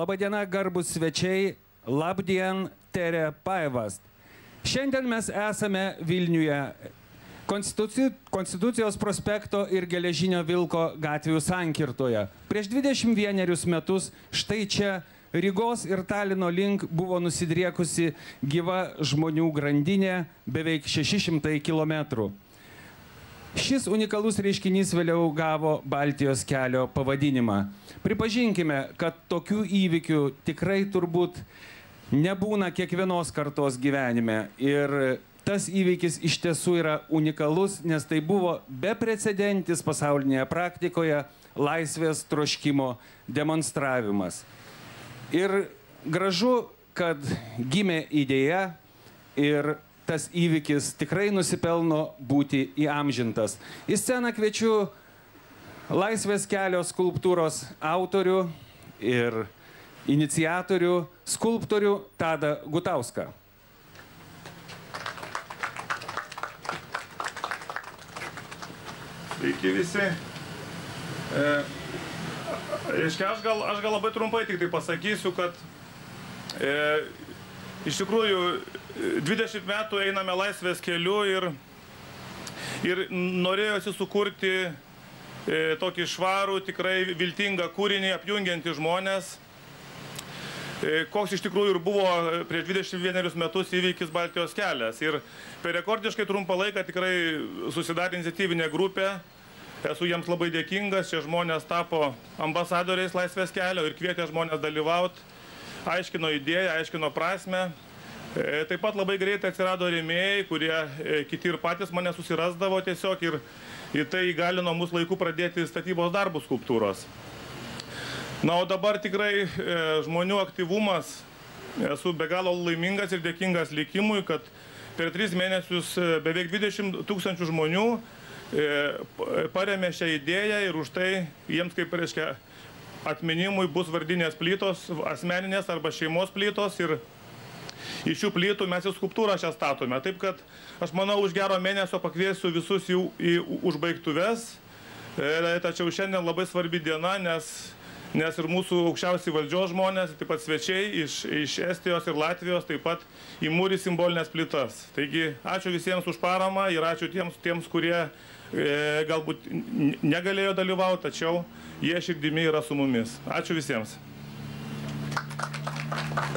Labadiena, garbus svečiai, labdien, Tere Paivast. Šiandien mes esame Vilniuje, Konstitucijos prospekto ir Geležinio Vilko gatvių sankirtoje. Prieš 21 metus štai čia Rygos ir Talino link buvo nusidriekusi gyva žmonių grandinė beveik 600 kilometrų. Šis unikalus reiškinys vėliau gavo Baltijos kelio pavadinimą. Pripažinkime, kad tokių įvykių tikrai turbūt nebūna kiekvienos kartos gyvenime. Ir tas įvykis iš tiesų yra unikalus, nes tai buvo beprecedentis pasaulinėje praktikoje laisvės troškimo demonstravimas. Ir gražu, kad gimė idėja ir tas įvykis tikrai nusipelno būti įamžintas. Į sceną kviečiu Laisvės kelio skulptūros autorių ir iniciatorių, skulptorių Tadą Gutauską. Sveiki visi. Aš gal labai trumpai tik tai pasakysiu, kad iš tikrųjų 20 metų einame laisvės keliu ir norėjosi sukurti tokį švarų, tikrai viltingą kūrinį, apjungiantį žmonės, koks iš tikrųjų ir buvo prieš 21 metus įvykis Baltijos kelias. Ir per rekordiškai trumpą laiką tikrai susidarė iniciatyvinė grupė. Esu jiems labai dėkingas, šie žmonės tapo ambasadoriais laisvės kelio ir kvietė žmonės dalyvauti, aiškino idėją, aiškino prasmę. Taip pat labai greitai atsirado rėmėjai, kurie kiti ir patys mane susirasdavo tiesiog ir tai įgalino mus laiku pradėti statybos darbų skulptūros. Na, o dabar tikrai žmonių aktyvumas, esu be galo laimingas ir dėkingas likimui, kad per 3 mėnesius beveik 20 000 žmonių paremė šią idėją ir už tai jiems, kaip reiškia, atminimui bus vardinės plytos, asmeninės arba šeimos plytos ir iš šių plytų mes į skulptūrą šią statome. Taip kad aš manau, už gero mėnesio pakviesiu visus jau į užbaigtuves, tačiau šiandien labai svarbi diena, nes ir mūsų aukščiausiai valdžios žmonės, taip pat svečiai iš Estijos ir Latvijos taip pat įmūrė simbolinės plytas. Taigi ačiū visiems už paramą ir ačiū tiems, kurie galbūt negalėjo dalyvauti, tačiau jie širdimi yra su mumis. Ačiū visiems.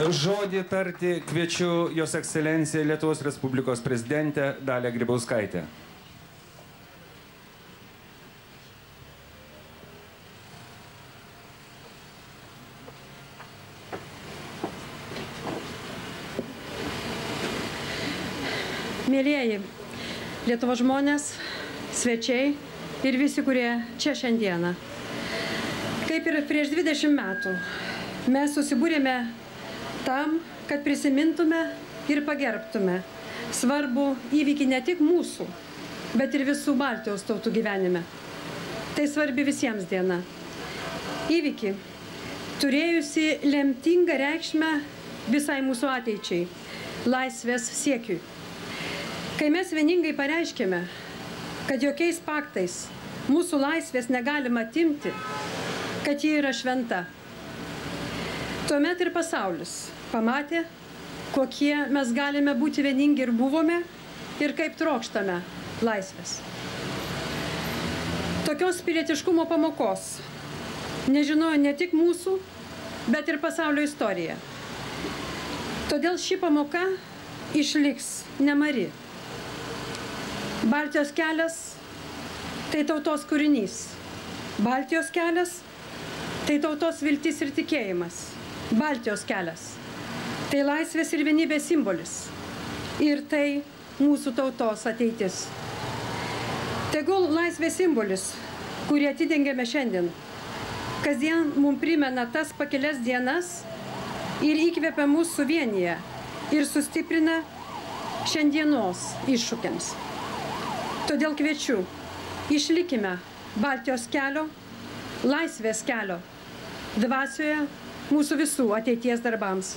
Žodį tarti kviečiu Jos Ekscelenciją Lietuvos Respublikos prezidentę Dalią Grybauskaitę. Mėlieji Lietuvos žmonės, svečiai ir visi, kurie čia šiandieną. Kaip ir prieš 20 metų mes susibūrėme tam, kad prisimintume ir pagerbtume svarbų įvykį ne tik mūsų, bet ir visų Baltijos tautų gyvenime. Tai svarbi visiems diena. Įvykį, turėjusi lemtingą reikšmę visai mūsų ateičiai, laisvės siekiui. Kai mes vieningai pareiškėme, kad jokiais paktais mūsų laisvės negalima atimti, kad ji yra šventa, tuomet ir pasaulis pamatė, kokie mes galime būti vieningi ir buvome ir kaip trokštame laisvės. Tokios pilietiškumo pamokos nežinojo ne tik mūsų, bet ir pasaulio istorija. Todėl ši pamoka išliks nemari. Baltijos kelias tai tautos kūrinys. Baltijos kelias tai tautos viltis ir tikėjimas. Baltijos kelias tai laisvės ir vienybės simbolis. Ir tai mūsų tautos ateitis. Tegul laisvės simbolis, kurį atidengiame šiandien, kasdien mums primena tas pakelias dienas ir įkvepia mūsų suvienyje ir sustiprina šiandienos iššūkiams. Todėl kviečiu, išlikime Baltijos kelio, laisvės kelio dvasioje mūsų visų ateities darbams.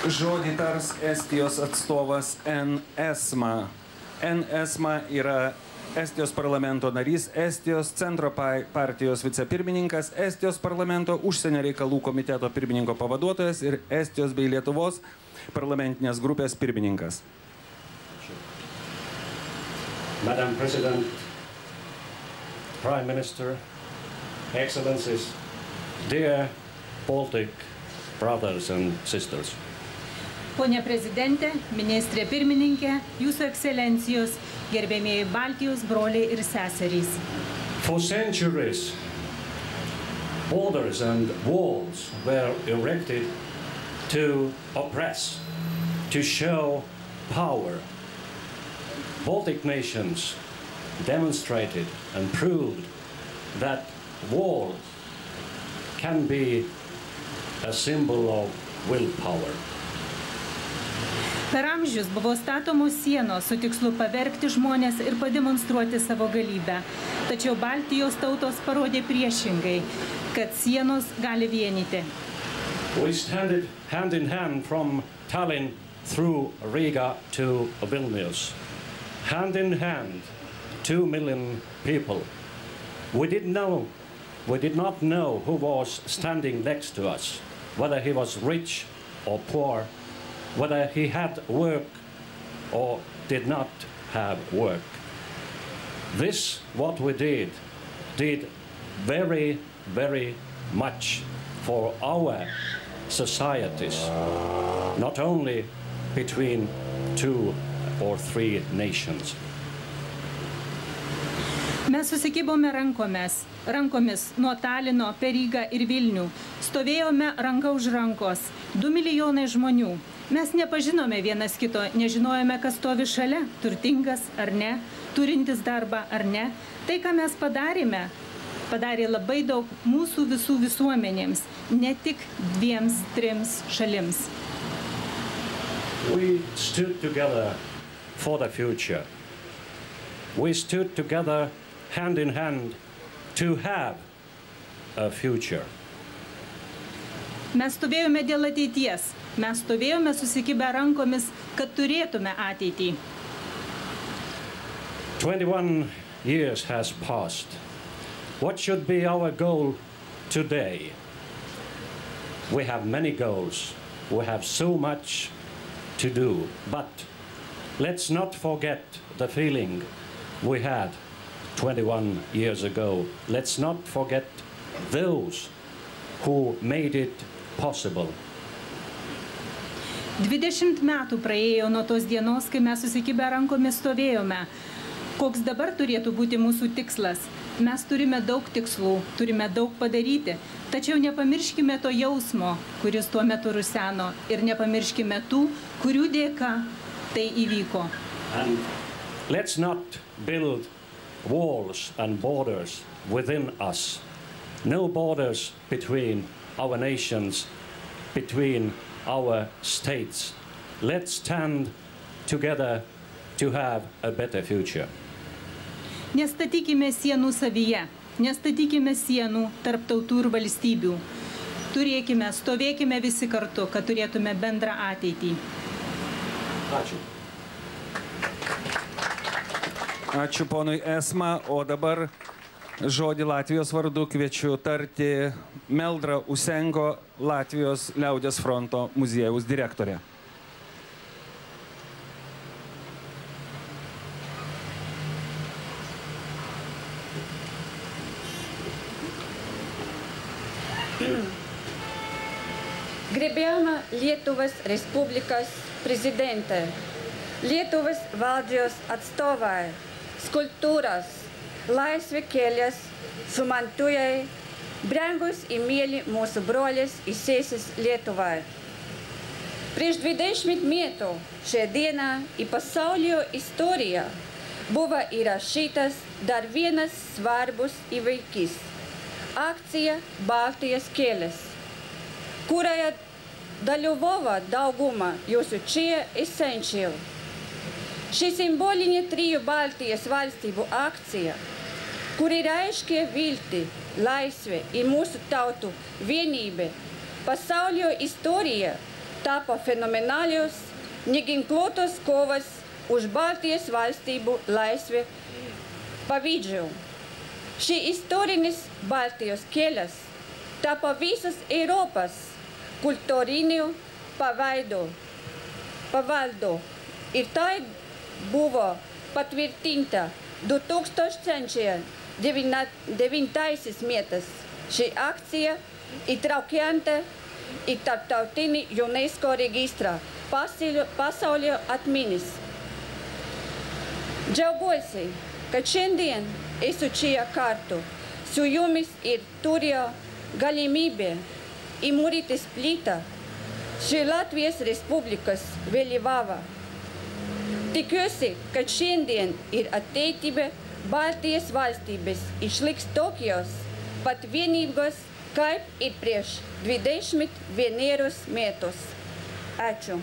Žodį tars Estijos atstovas N. Esma. N. Esma yra Estijos parlamento narys, Estijos centro partijos vicepirmininkas, Estijos parlamento užsienio reikalų komiteto pirmininko pavaduotojas ir Estijos bei Lietuvos parlamentinės grupės pirmininkas. Madam President, Prime Minister, Excellencies, dear Baltic brothers and sisters. Pone prezidente, ministrė pirmininkė, jūsų ekscelencijos, gerbėmieji Baltijos broliai ir seserys. For centuries, borders and walls were erected to oppress, to show power. Baltic nations demonstrated and proved that walls can be a symbol of willpower. Per amžius buvo statomos sienos su tikslu pavergti žmonės ir pademonstruoti savo galybę. Tačiau Baltijos tautos parodė priešingai, kad sienos gali vienyti. We stand hand in hand from Tallinn through Riga to Vilnius. Hand in hand, 2 million people. We did not know who was standing next to us, whether he was rich or poor, whether he had work or did not have work. This, what we did very, very much for our societies, not only between 2 or 3 nations. Mes susikibome rankomis nuo Talino per Rygą ir Vilnių. Stovėjome ranka už rankos. 2 milijonai žmonių. Mes nepažinome vienas kito, nežinojome, kas stovi šalia, turtingas ar ne, turintis darbą ar ne. Tai, ką mes padarėme, padarė labai daug mūsų visų visuomenėms, ne tik 2-3 šalims. We stood together for the future. We stood together hand in hand to have a future. Mes stovėjome dėl ateities. Mes stovėjome susikibę rankomis, kad turėtume ateitį. 21 years has passed. What should be our goal today? We have many goals. We have so much to do. But let's not forget the feeling we had 21 years ago. Let's not forget those who made it possible. 20 metų praėjo nuo tos dienos, kai mes susikibę rankomis stovėjome. Koks dabar turėtų būti mūsų tikslas? Mes turime daug tikslų, turime daug padaryti, tačiau nepamirškime to jausmo, kuris tuo metu ruseno, ir nepamirškime tų, kurių dėka tai įvyko. And let's not build walls and borders within us. No borders between our nations, between our states. Let's stand together to have a better future. Nestatykime sienų savyje, nestatykime sienų tarp tautų ir valstybių. Turėkime, stovėkime visi kartu, kad turėtume bendrą ateitį. Ačiū. Ačiū ponui Esma, o dabar žodį Latvijos vardu kviečiu tarti Meldrą Usengo, Latvijos liaudies fronto muziejaus direktorė. Gerbiama Lietuvos Respublikos prezidente, Lietuvos valdžios atstovai, skulptūros, laisvė kelias, sumantojai, brangus ir myli mūsų brolis ir sesis Lietuvai. Prieš 20 metų šią dieną į pasaulio istoriją buvo įrašytas dar vienas svarbus įvykis – akcija Baltijos kelias, kurioje dalyvavo dauguma jūsų čia esančių. Ši simbolinė 3 Baltijos valstybių akcija, kuri reiškia viltį, laisvę ir mūsų tautų vienybę, pasaulio istorija tapo fenomenalios, neginkluotos kovos už Baltijos valstybių laisvę pavydžiu. Šī istorinis Baltijos kelias tapo visas Eiropas kultūriniu paveldu. Ir tai buvo patvirtinta 2009 metais. Šī akcija įtraukianta į tarptautinį UNESCO registrą pasaulio atminis. Džiaugiuosi, kad šiandien esu čia kartu su jumis ir turėjau galimybę įmūryti plytą šį Latvijos Respublikos vėliavą. Tikiuosi, kad šiandien ir ateityje Baltijos valstybės išliks tokios pat vieningos kaip ir prieš 21 metus. Ačiū.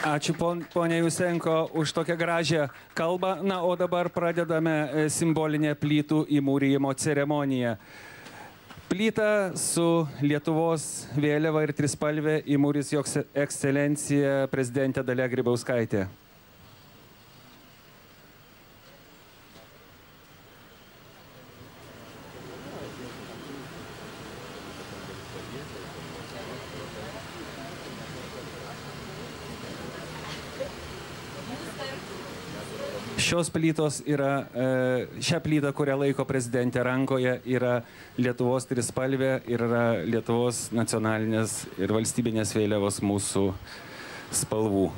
Ačiū ponia Jusenko už tokią gražią kalbą. Na, o dabar pradedame simbolinę plytų įmūrijimo ceremoniją. Plytą su Lietuvos vėliava ir trispalvė įmūrys jo ekscelencija prezidentė Dalia Grybauskaitė. Šios plytos yra, šią plytą, kurią laiko prezidentė rankoje, yra Lietuvos trispalvė ir yra Lietuvos nacionalinės ir valstybinės vėliavos mūsų spalvų.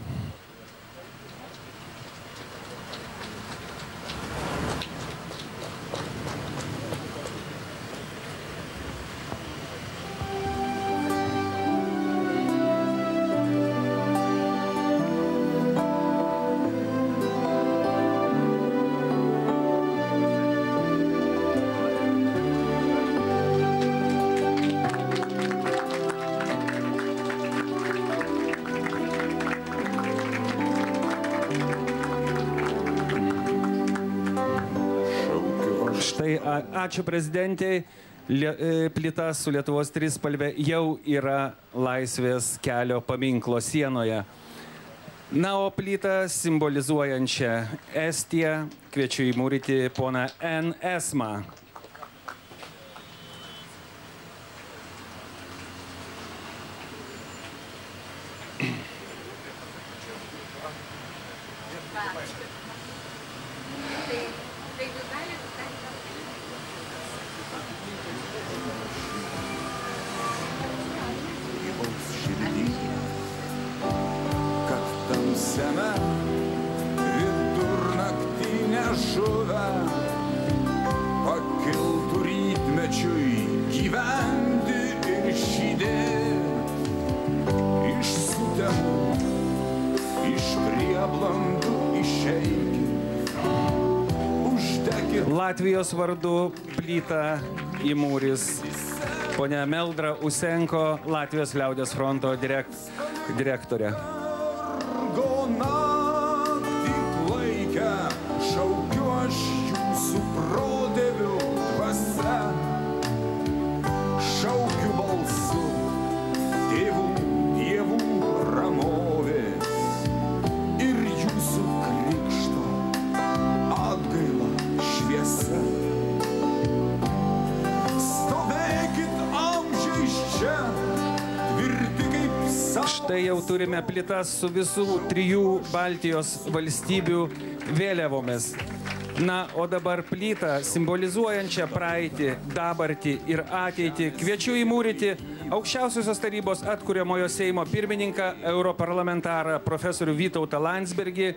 Ačiū prezidentei. Plyta su Lietuvos trispalvė jau yra Laisvės kelio paminklo sienoje. Na, o plytą simbolizuojančią Estiją kviečiu įmūryti poną N. Esmą. Vidurnaktinę žuvę pakiltų rytmečiui gyventi ir žydėti iš sutemų, iš prieblandų išeiti, uždegti. Latvijos vardu plytą įmūrys ponia Meldra Usenko, Latvijos liaudies fronto direktorė. Naktį klaikę šaukiu aš jūsų protėvių dvasia, šaukiu balsu tėvų, dievų ramovės ir jūsų krikšto atgaila šviesa. Stovėkit amžiais čia, tvirti kaip savo. Štai jau turime plytas su visų 3 Baltijos valstybių vėliavomis. Na, o dabar plytą simbolizuojančią praeitį, dabartį ir ateitį kviečiu įmūryti Aukščiausiosios tarybos atkuriamojo Seimo pirmininką, europarlamentarą profesorių Vytautą Landsbergį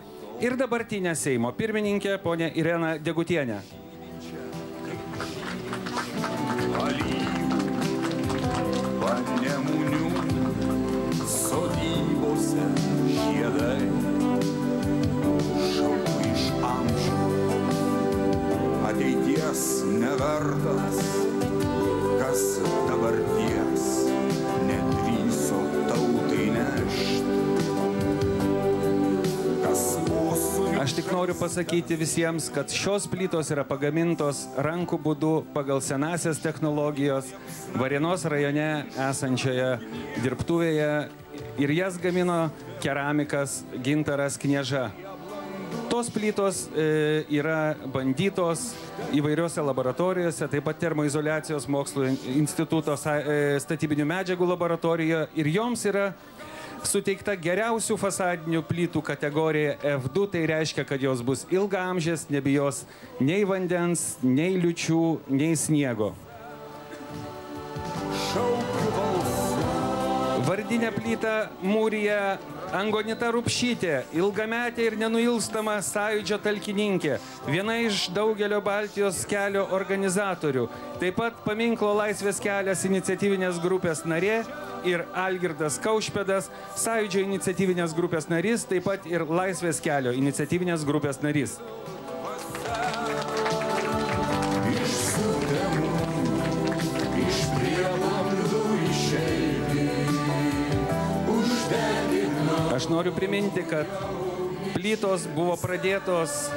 ir dabartinę Seimo pirmininkę, ponę Ireną Degutienę. Sodybose žiedai šaukia iš amžių, ateities nevertas, kas dabarties nedrįso tautai nešti. Aš tik noriu pasakyti visiems, kad šios plytos yra pagamintos rankų būdu pagal senasias technologijos Varėnos rajone esančioje dirbtuvėje ir jas gamino keramikas Gintaras Knieža. Tos plytos yra bandytos įvairiose laboratorijose, taip pat termoizoliacijos mokslo instituto statybinių medžiagų laboratorijoje ir joms yra suteikta geriausių fasadinių plytų kategorija F2, tai reiškia, kad jos bus ilgaamžės, nebijos nei vandens, nei liūčių, nei sniego. Vardinę plytą mūrija Angonita Rupšytė, ilgametė ir nenuilstama sąjūdžio talkininkė, viena iš daugelio Baltijos kelio organizatorių, taip pat paminklo Laisvės kelias iniciatyvinės grupės narė ir Algirdas Kaušpėdas, sąjūdžio iniciatyvinės grupės narys, taip pat ir Laisvės kelio iniciatyvinės grupės narys. Aš noriu priminti, kad plytos buvo pradėtos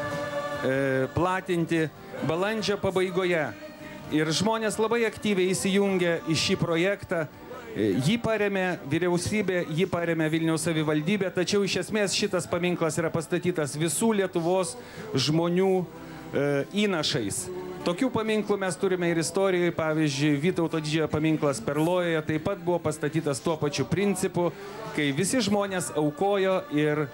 platinti balandžio pabaigoje ir žmonės labai aktyviai įsijungė į šį projektą. Jį paremė vyriausybė, jį paremė Vilniaus savivaldybė, tačiau iš esmės šitas paminklas yra pastatytas visų Lietuvos žmonių įnašais. Tokių paminklų mes turime ir istorijoje, pavyzdžiui, Vytauto didžiojo paminklas Perlojoje taip pat buvo pastatytas tuo pačiu principu, kai visi žmonės aukojo ir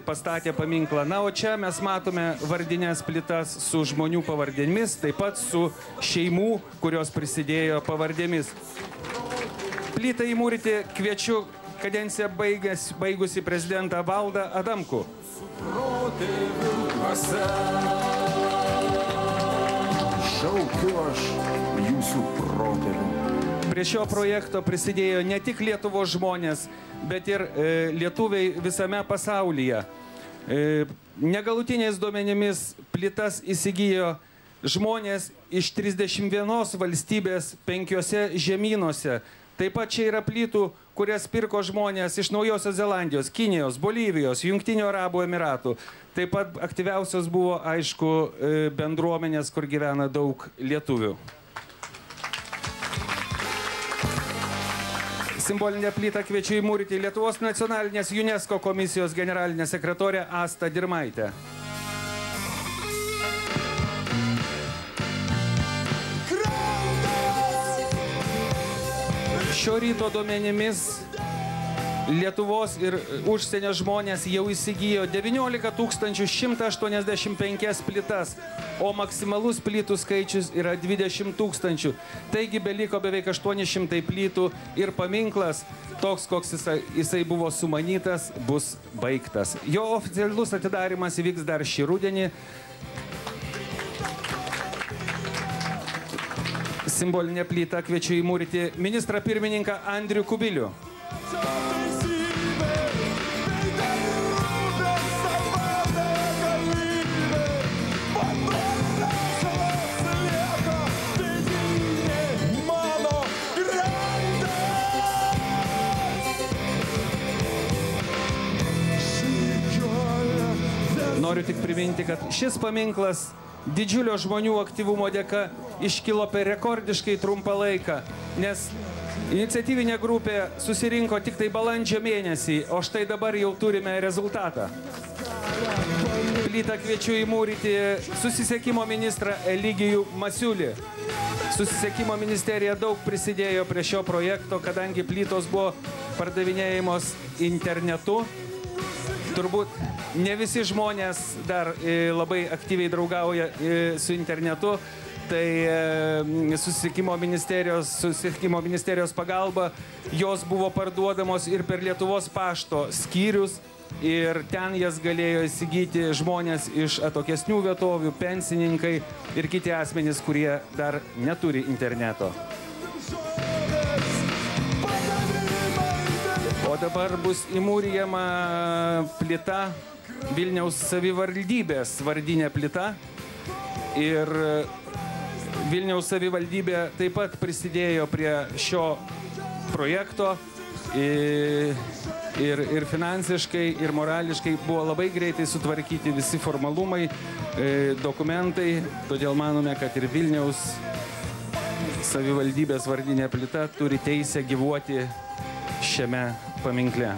pastatė paminklą. Na, o čia mes matome vardinės plytas su žmonių pavardėmis, taip pat su šeimų, kurios prisidėjo pavardėmis. Plytą įmūryti kviečiu kadenciją baigusi prezidentą Valdą Adamkų. Šaukiu aš jūsų protėvių. Prie šio projekto prisidėjo ne tik Lietuvos žmonės, bet ir lietuviai visame pasaulyje. Negalutiniais duomenimis plytas įsigijo žmonės iš 31 valstybės 5 žemynuose. Taip pat čia yra plytų, kurias pirko žmonės iš Naujosios Zelandijos, Kinijos, Bolivijos, Jungtinių Arabų Emiratų. Taip pat aktyviausios buvo, aišku, bendruomenės, kur gyvena daug lietuvių. Simbolinę plytą kviečiu įmūryti Lietuvos nacionalinės UNESCO komisijos generalinė sekretorė Asta Dirmaitė. Šio ryto duomenimis Lietuvos ir užsienio žmonės jau įsigijo 19 185 plytas, o maksimalus plytų skaičius yra 20 000. Taigi beliko beveik 800 plytų ir paminklas, toks koks jisai buvo sumanytas, bus baigtas. Jo oficialus atidarimas įvyks dar šį rudenį. Simbolinę plytą kviečiu įmūryti ministrą pirmininką Andrių Kubilių. Noriu tik priminti, kad šis paminklas didžiulio žmonių aktyvumo dėka iškilo per rekordiškai trumpą laiką, nes iniciatyvinė grupė susirinko tik tai balandžio mėnesį, o štai dabar jau turime rezultatą. Plytą kviečiu įmūryti susisiekimo ministrą Eligijų Masiulį. Susisiekimo ministerija daug prisidėjo prie šio projekto, kadangi plytos buvo pardavinėjamos internetu. Turbūt ne visi žmonės dar labai aktyviai draugauja su internetu, tai susisiekimo ministerijos pagalba jos buvo parduodamos ir per Lietuvos pašto skyrius ir ten jas galėjo įsigyti žmonės iš atokesnių vietovių, pensininkai ir kiti asmenys, kurie dar neturi interneto. O dabar bus įmūrijama plyta, Vilniaus savivaldybės vardinė plyta. Ir Vilniaus savivaldybė taip pat prisidėjo prie šio projekto. Ir finansiškai, ir morališkai buvo labai greitai sutvarkyti visi formalumai, dokumentai. Todėl manome, kad ir Vilniaus savivaldybės vardinė plyta turi teisę gyvuoti šiame paminkle.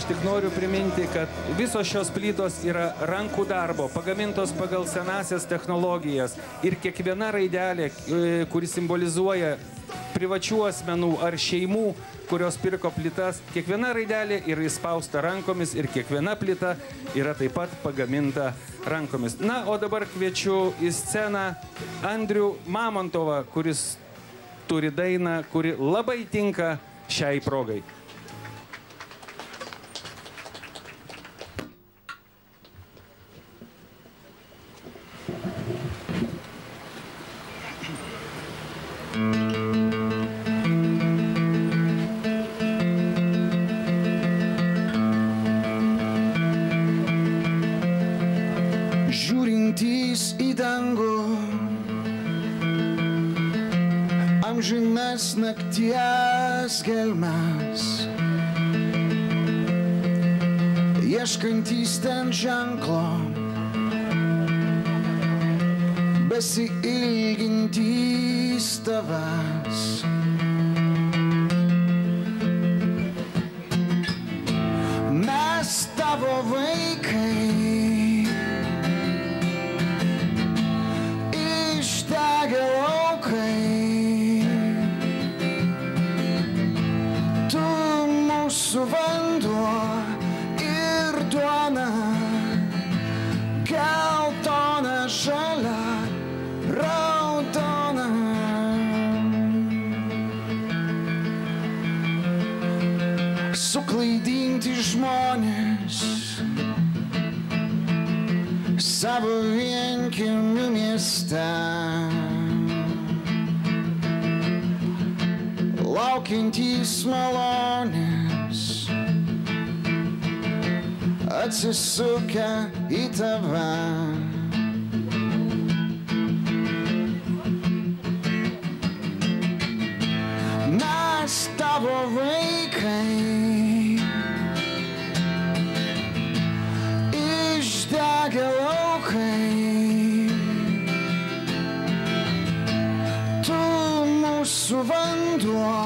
tik noriu priminti, kad visos šios plytos yra rankų darbo, pagamintos pagal senasias technologijas ir kiekviena raidelė, kuri simbolizuoja privačių asmenų ar šeimų, kurios pirko plytas, kiekviena raidelė yra įspausta rankomis ir kiekviena plyta yra taip pat pagaminta rankomis. Na, o dabar kviečiu į sceną Andrių Mamontovą, kuris turi dainą, kuri labai tinka šiai progai. Žiūrintys į dangų, amžinas nakties gelmes, ieškantys ten ženklo, besiilgintys tavęs. Mes tavo vaikai, išdegę laukai, tu mūsų vanduo ir duona, geltona, žalia, raudona. Suklaidinti žmonės savo vienkiemių mieste, laukiantys malonės, atsisukę į tave. Mes tavo vaikai, išdegę laukai, tu mūsų vanduo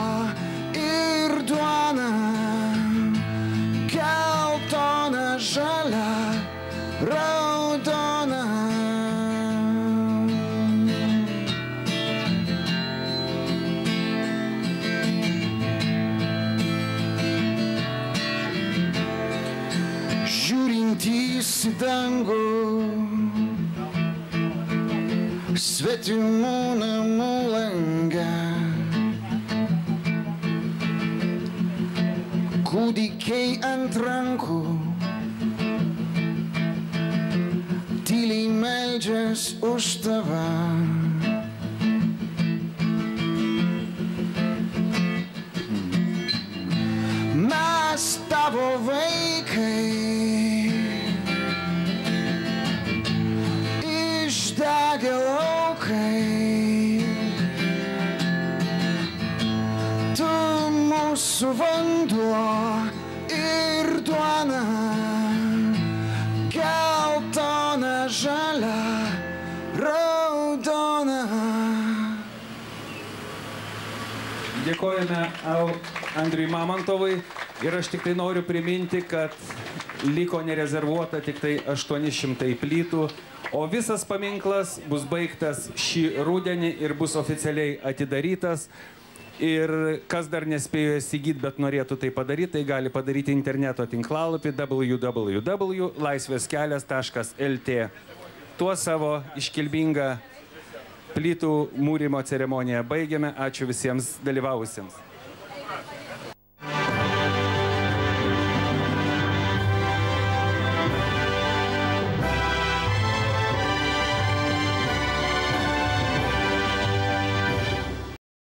ir duona, geltona, žalia, raudona. Žiūrintys į dangų, svetimų namų lange, kūdikiai ant rankų, tyliai meldžias už tave. Mes tavo vaikai, išdegę laukai, tu mūsų vanduo ir duona, geltona, žalia, raudona. Dėkojame Andriui Mamontovui ir aš tik tai noriu priminti, kad liko nerezervuota tik tai 800 plytų, o visas paminklas bus baigtas šį rudenį ir bus oficialiai atidarytas. Ir kas dar nespėjo įsigyti, bet norėtų tai padaryti, tai gali padaryti interneto tinklalapį www.laisveskelias.lt. Tuo savo iškilmingą plytų mūrimo ceremoniją baigiame. Ačiū visiems dalyvavusiems.